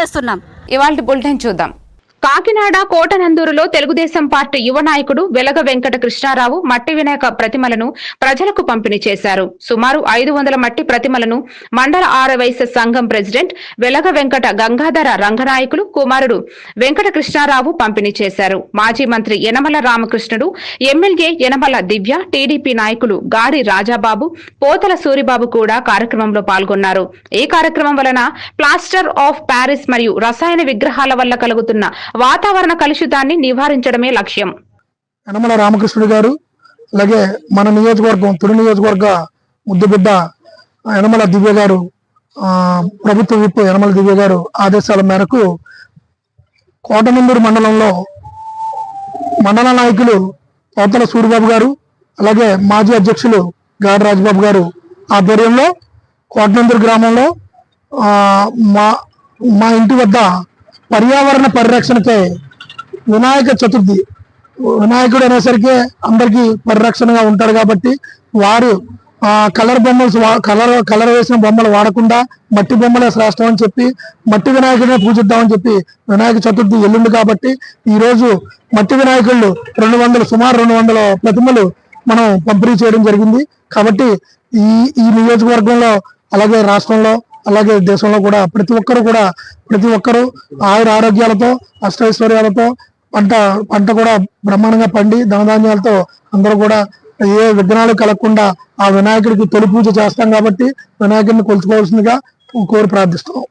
తెలియజేస్తున్నాం. ఇవాల్టి బులెటిన్ చూద్దాం. కాకినాడ కోటనందూరులో తెలుగుదేశం పార్టీ యువ నాయకుడు వెలగ వెంకట కృష్ణారావు మట్టి వినాయక ప్రతిమలను ప్రజలకు పంపిణీ చేశారు. సుమారు 500 మట్టి ప్రతిమలను మండల ఆరవైశ్య సంఘం ప్రెసిడెంట్ వెలగ వెంకట గంగాధర రంగనాయకులు కుమారుడు వెంకట కృష్ణారావు పంపిణీ చేశారు. మాజీ మంత్రి యనమల రామకృష్ణుడు, ఎమ్మెల్యే యనమల దివ్య, టీడీపీ నాయకులు గాడి రాజాబాబు, పోతల సూరిబాబు కూడా కార్యక్రమంలో పాల్గొన్నారు. ఈ కార్యక్రమం వలన ప్లాస్టర్ ఆఫ్ ప్యారిస్ మరియు రసాయన విగ్రహాల వల్ల కలుగుతున్న వాతావరణ కలుషితాన్ని నివారించడమే లక్ష్యం. యనమల రామకృష్ణుడు గారు, అలాగే మన నియోజకవర్గం తుడి నియోజకవర్గ ముద్దుబిడ్డ యనమల దివ్య గారు, ప్రభుత్వ విప్ యనమల దివ్య గారు ఆదేశాల మేరకు కోటనందూరు మండలంలో మండల నాయకులు పోతల సూరిబాబు గారు, అలాగే మాజీ అధ్యక్షులు గాడి రాజబాబు గారు ఆధ్వర్యంలో కోటనందూరు గ్రామంలో మా ఇంటి వద్ద పర్యావరణ పరిరక్షణకే వినాయక చతుర్థి, వినాయకుడు అనేసరికి అందరికీ పరిరక్షణగా ఉంటారు కాబట్టి వారు కలర్ బొమ్మలు కలర్ వేసిన బొమ్మలు వాడకుండా మట్టి బొమ్మలే శ్రేష్టం అని చెప్పి మట్టి వినాయకుడిని పూజిద్దామని చెప్పి వినాయక చతుర్థి ఎల్లుండి కాబట్టి ఈ రోజు మట్టి వినాయకుళ్ళు సుమారు 200 ప్రతిమలు మనం పంపిణీ చేయడం జరిగింది. కాబట్టి ఈ నియోజకవర్గంలో అలాగే రాష్ట్రంలో అలాగే దేశంలో కూడా ప్రతి ఒక్కరూ ఆయుర ఆరోగ్యాలతో అష్టైశ్వర్యాలతో పంట కూడా బ్రహ్మాండంగా పండి ధనధాన్యాలతో అందరూ కూడా ఏ విఘ్నాలు కలగకుండా ఆ వినాయకుడికి తొలి పూజ చేస్తాం కాబట్టి వినాయకుడిని కొలుచుకోవాల్సిందిగా కోరి ప్రార్థిస్తున్నాం.